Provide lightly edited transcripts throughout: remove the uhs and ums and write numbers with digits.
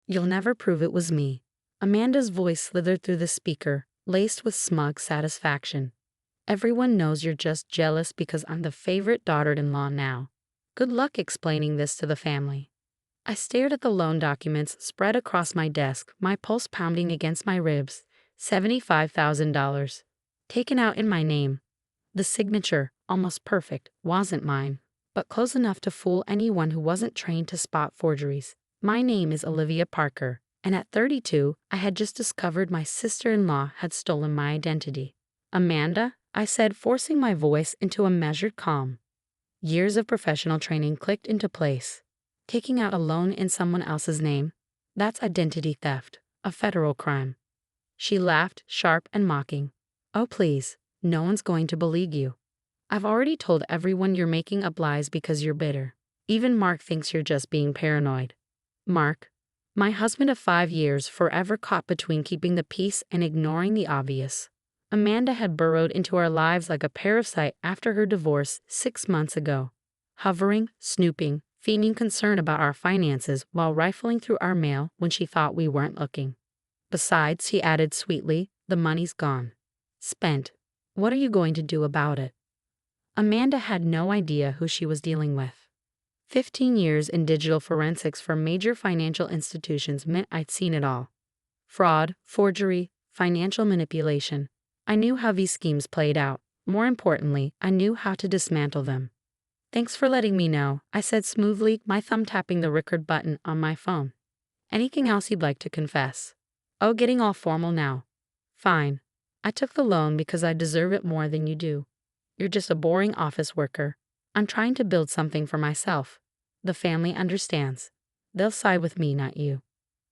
You'll never prove it was me. Amanda's voice slithered through the speaker, laced with smug satisfaction. Everyone knows you're just jealous because I'm the favorite daughter-in-law now. Good luck explaining this to the family. I stared at the loan documents spread across my desk, my pulse pounding against my ribs. $75,000. Taken out in my name. The signature, almost perfect, wasn't mine, but close enough to fool anyone who wasn't trained to spot forgeries. My name is Olivia Parker, and at 32, I had just discovered my sister-in-law had stolen my identity. Amanda, I said, forcing my voice into a measured calm. Years of professional training clicked into place. Taking out a loan in someone else's name? That's identity theft, a federal crime. She laughed, sharp and mocking. Oh please, no one's going to believe you. I've already told everyone you're making up lies because you're bitter. Even Mark thinks you're just being paranoid. Mark, my husband of 5 years, forever caught between keeping the peace and ignoring the obvious. Amanda had burrowed into our lives like a parasite after her divorce 6 months ago. Hovering, snooping, feigning concern about our finances while rifling through our mail when she thought we weren't looking. Besides, he added sweetly, the money's gone. Spent. What are you going to do about it? Amanda had no idea who she was dealing with. 15 years in digital forensics for major financial institutions meant I'd seen it all. Fraud, forgery, financial manipulation. I knew how these schemes played out. More importantly, I knew how to dismantle them. Thanks for letting me know, I said smoothly, my thumb tapping the record button on my phone. Anything else you'd like to confess? Oh, getting all formal now. Fine. I took the loan because I deserve it more than you do. You're just a boring office worker. I'm trying to build something for myself. The family understands. They'll side with me, not you.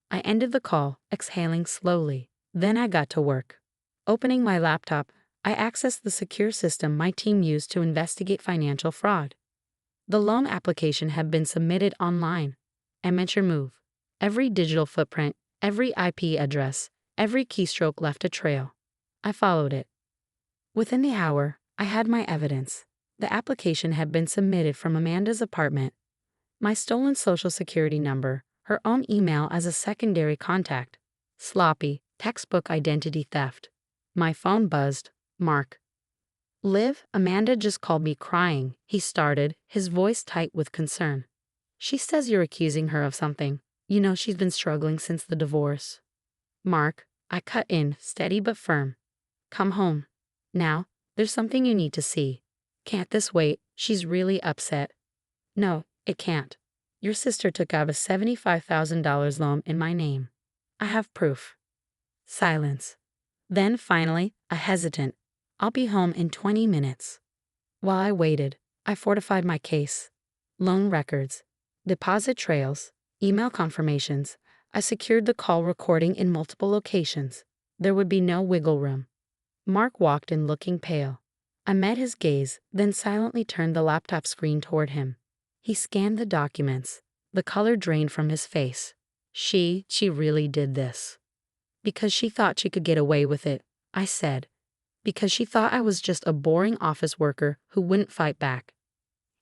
I ended the call, exhaling slowly. Then I got to work. Opening my laptop, I accessed the secure system my team used to investigate financial fraud. The loan application had been submitted online. I meant your move. Every digital footprint, every IP address, every keystroke left a trail. I followed it. Within the hour, I had my evidence. The application had been submitted from Amanda's apartment. My stolen social security number, her own email as a secondary contact. Sloppy, textbook identity theft. My phone buzzed. Mark. Liv, Amanda just called me crying, he started, his voice tight with concern. She says you're accusing her of something. You know she's been struggling since the divorce. Mark, I cut in, steady but firm. Come home. Now, there's something you need to see. Can't this wait? She's really upset. No, it can't. Your sister took out a $75,000 loan in my name. I have proof. Silence. Then finally, a hesitant. I'll be home in 20 minutes. While I waited, I fortified my case. Loan records, deposit trails, email confirmations. I secured the call recording in multiple locations. There would be no wiggle room. Mark walked in looking pale. I met his gaze, then silently turned the laptop screen toward him. He scanned the documents. The color drained from his face. She really did this. Because she thought she could get away with it, I said. Because she thought I was just a boring office worker who wouldn't fight back.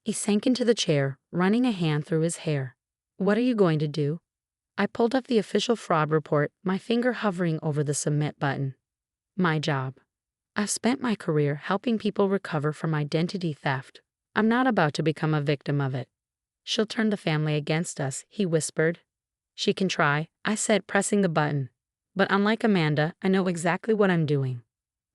He sank into the chair, running a hand through his hair. What are you going to do? I pulled up the official fraud report, my finger hovering over the submit button. My job. I've spent my career helping people recover from identity theft. I'm not about to become a victim of it. She'll turn the family against us, he whispered. She can try, I said, pressing the button. But unlike Amanda, I know exactly what I'm doing.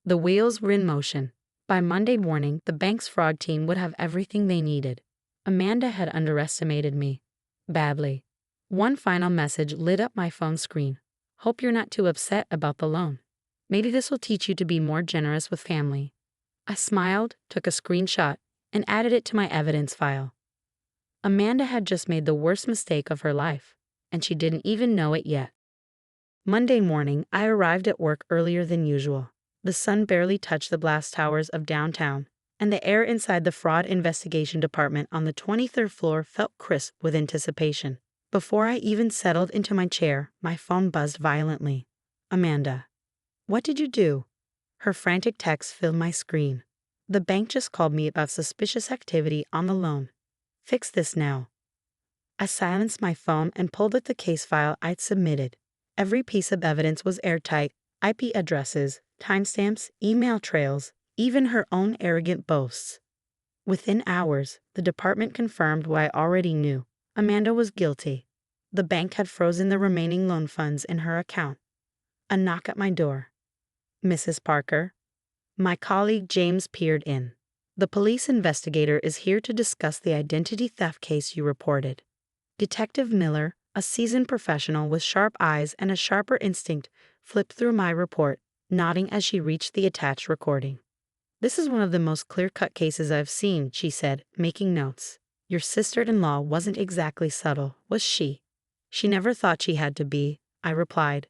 The wheels were in motion. By Monday morning, the bank's fraud team would have everything they needed. Amanda had underestimated me. Badly. One final message lit up my phone screen. Hope you're not too upset about the loan. Maybe this will teach you to be more generous with family. I smiled, took a screenshot, and added it to my evidence file. Amanda had just made the worst mistake of her life, and she didn't even know it yet. Monday morning, I arrived at work earlier than usual. The sun barely touched the glass towers of downtown, and the air inside the fraud investigation department on the 23rd floor felt crisp with anticipation. Before I even settled into my chair, my phone buzzed violently. Amanda. What did you do? Her frantic text filled my screen. The bank just called me about suspicious activity on the loan. Fix this now. I silenced my phone and pulled at the case file I'd submitted. Every piece of evidence was airtight: IP addresses, timestamps, email trails, even her own arrogant boasts. Within hours, the department confirmed what I already knew. Amanda was guilty. The bank had frozen the remaining loan funds in her account. A knock at my door. "Mrs. Parker?" My colleague James peered in. "The police investigator is here to discuss the identity theft case you reported." Detective Miller, a seasoned professional with sharp eyes and a sharper instinct, flipped through my report, nodding as she reached the attached recording. "This is one of the most clear-cut cases I've seen," she said, making notes. "Your sister-in-law wasn't exactly subtle, was she?" "She never thought she had to be," I replied.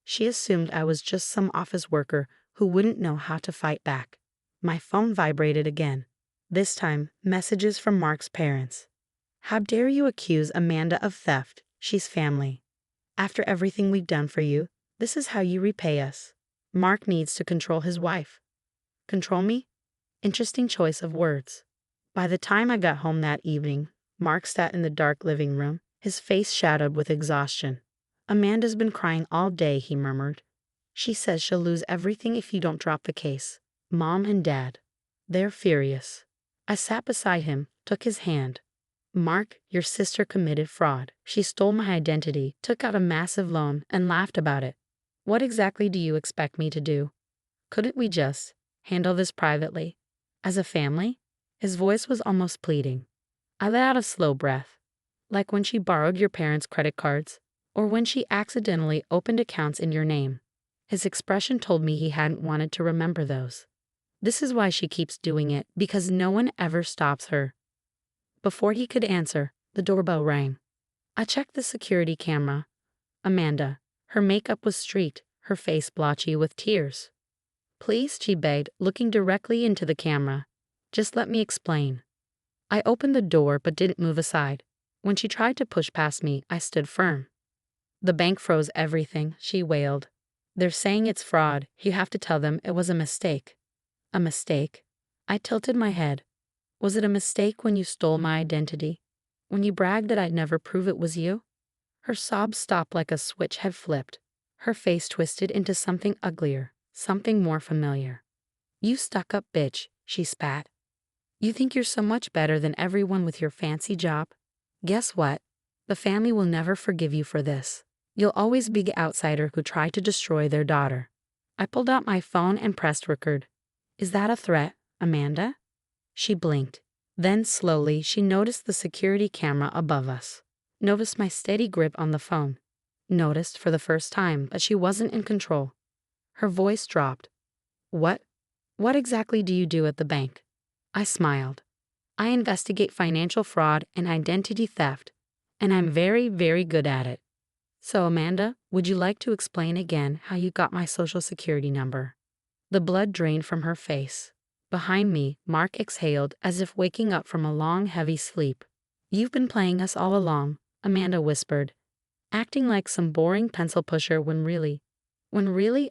"She assumed I was just some office worker who wouldn't know how to fight back." My phone vibrated again. This time, messages from Mark's parents. "How dare you accuse Amanda of theft? She's family. After everything we've done for you, this is how you repay us." Mark needs to control his wife. Control me? Interesting choice of words. By the time I got home that evening, Mark sat in the dark living room, his face shadowed with exhaustion. "Amanda's been crying all day," he murmured. "She says she'll lose everything if you don't drop the case. Mom and Dad, they're furious." I sat beside him, took his hand. "Mark, your sister committed fraud. She stole my identity, took out a massive loan, and laughed about it. What exactly do you expect me to do? Couldn't we just handle this privately? As a family?" His voice was almost pleading. I let out a slow breath. "Like when she borrowed your parents' credit cards, or when she accidentally opened accounts in your name." His expression told me he hadn't wanted to remember those. "This is why she keeps doing it, because no one ever stops her." Before he could answer, the doorbell rang. I checked the security camera. Amanda. Her makeup was streaked, her face blotchy with tears. "Please," she begged, looking directly into the camera. "Just let me explain." I opened the door but didn't move aside. When she tried to push past me, I stood firm. "The bank froze everything," she wailed. "They're saying it's fraud. You have to tell them it was a mistake." "A mistake?" I tilted my head. "Was it a mistake when you stole my identity? When you bragged that I'd never prove it was you?" Her sobs stopped like a switch had flipped. Her face twisted into something uglier, something more familiar. "You stuck-up bitch," she spat. "You think you're so much better than everyone with your fancy job? Guess what? The family will never forgive you for this. You'll always be the outsider who tried to destroy their daughter." I pulled out my phone and pressed record. "Is that a threat, Amanda?" She blinked. Then, slowly, she noticed the security camera above us. Noticed my steady grip on the phone. Noticed, for the first time, that she wasn't in control. Her voice dropped. What exactly do you do at the bank?" I smiled. "I investigate financial fraud and identity theft, and I'm very, very good at it. So, Amanda, would you like to explain again how you got my social security number?" The blood drained from her face. Behind me, Mark exhaled as if waking up from a long, heavy sleep. "You've been playing us all along," Amanda whispered, acting like some boring pencil pusher when really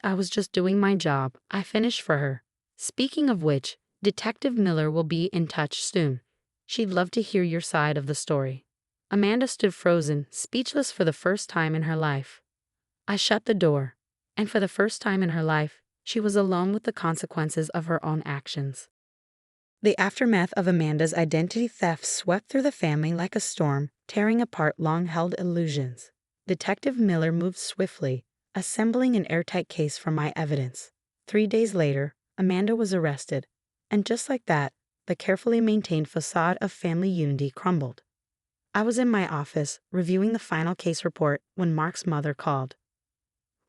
I was just doing my job. I finished for her. Speaking of which, Detective Miller will be in touch soon. She'd love to hear your side of the story." Amanda stood frozen, speechless for the first time in her life. I shut the door, and for the first time in her life, she was alone with the consequences of her own actions. The aftermath of Amanda's identity theft swept through the family like a storm, tearing apart long-held illusions. Detective Miller moved swiftly, assembling an airtight case from my evidence. 3 days later, Amanda was arrested, and just like that, the carefully maintained facade of family unity crumbled. I was in my office, reviewing the final case report, when Mark's mother called.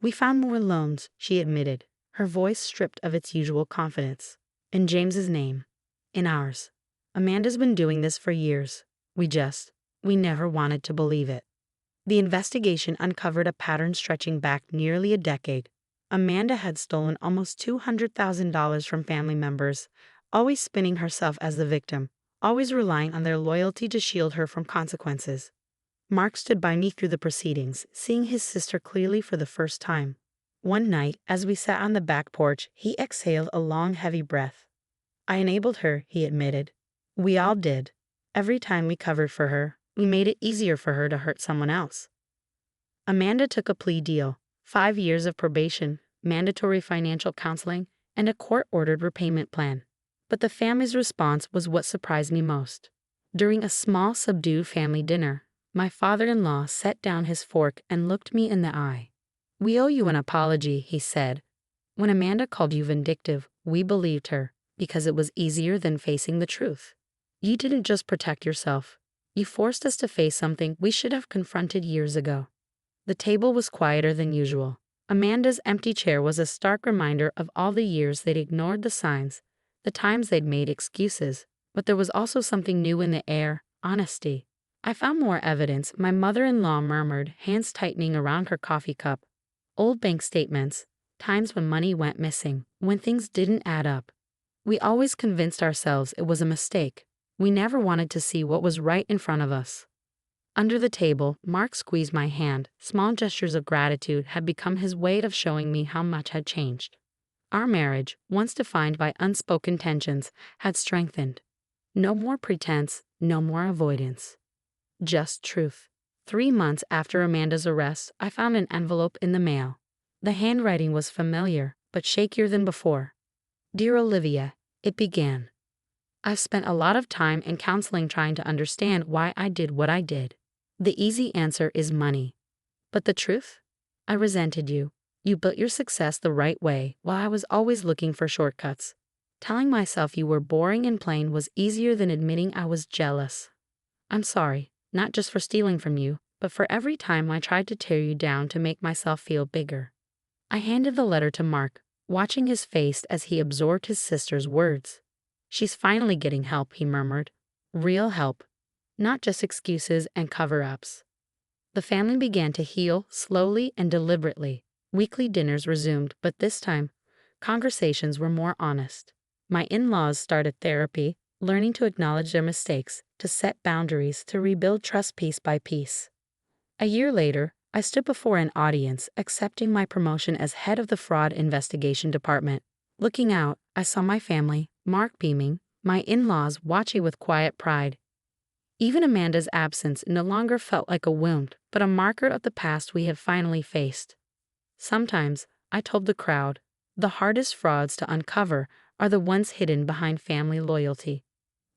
"We found more loans," she admitted, her voice stripped of its usual confidence. "In James's name. In ours. Amanda's been doing this for years. We never wanted to believe it." The investigation uncovered a pattern stretching back nearly a decade. Amanda had stolen almost $200,000 from family members, always spinning herself as the victim, always relying on their loyalty to shield her from consequences. Mark stood by me through the proceedings, seeing his sister clearly for the first time. One night, as we sat on the back porch, he exhaled a long, heavy breath. "I enabled her," he admitted. "We all did. Every time we covered for her, We made it easier for her to hurt someone else. Amanda took a plea deal, 5 years of probation, mandatory financial counseling, and a court-ordered repayment plan. But the family's response was what surprised me most. During a small, subdued family dinner, my father-in-law set down his fork and looked me in the eye. "We owe you an apology," he said. "When Amanda called you vindictive, we believed her, because it was easier than facing the truth. You didn't just protect yourself. You forced us to face something we should have confronted years ago." The table was quieter than usual. Amanda's empty chair was a stark reminder of all the years they'd ignored the signs, the times they'd made excuses. But there was also something new in the air: honesty. "I found more evidence," my mother-in-law murmured, hands tightening around her coffee cup. "Old bank statements, times when money went missing, when things didn't add up. We always convinced ourselves it was a mistake. We never wanted to see what was right in front of us." Under the table, Mark squeezed my hand. Small gestures of gratitude had become his way of showing me how much had changed. Our marriage, once defined by unspoken tensions, had strengthened. No more pretense, no more avoidance. Just truth. 3 months after Amanda's arrest, I found an envelope in the mail. The handwriting was familiar, but shakier than before. "Dear Olivia," it began. "I've spent a lot of time in counseling trying to understand why I did what I did. The easy answer is money. But the truth? I resented you. You built your success the right way, while I was always looking for shortcuts. Telling myself you were boring and plain was easier than admitting I was jealous. I'm sorry, not just for stealing from you, but for every time I tried to tear you down to make myself feel bigger." I handed the letter to Mark, watching his face as he absorbed his sister's words. "She's finally getting help," he murmured. "Real help. Not just excuses and cover-ups." The family began to heal, slowly and deliberately. Weekly dinners resumed, but this time, conversations were more honest. My in-laws started therapy, learning to acknowledge their mistakes, to set boundaries, to rebuild trust piece by piece. A year later, I stood before an audience, accepting my promotion as head of the fraud investigation department. Looking out, I saw my family, Mark beaming, my in-laws watching with quiet pride. Even Amanda's absence no longer felt like a wound, but a marker of the past we had finally faced. Sometimes, I told the crowd, the hardest frauds to uncover are the ones hidden behind family loyalty.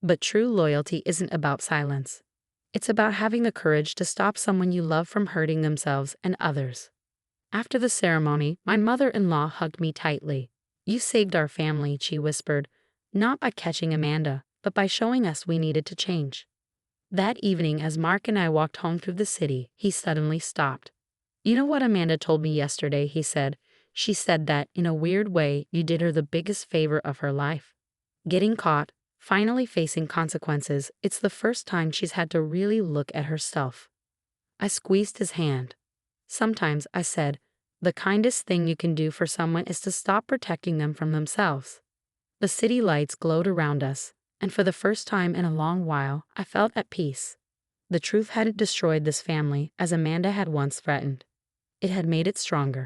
But true loyalty isn't about silence. It's about having the courage to stop someone you love from hurting themselves and others. After the ceremony, my mother-in-law hugged me tightly. "You saved our family," she whispered, "not by catching Amanda, but by showing us we needed to change." That evening, as Mark and I walked home through the city, he suddenly stopped. "You know what Amanda told me yesterday," he said. "She said that, in a weird way, you did her the biggest favor of her life. Getting caught, finally facing consequences, it's the first time she's had to really look at herself." I squeezed his hand. "Sometimes," I said, "the kindest thing you can do for someone is to stop protecting them from themselves." The city lights glowed around us, and for the first time in a long while, I felt at peace. The truth hadn't destroyed this family, as Amanda had once threatened. It had made it stronger.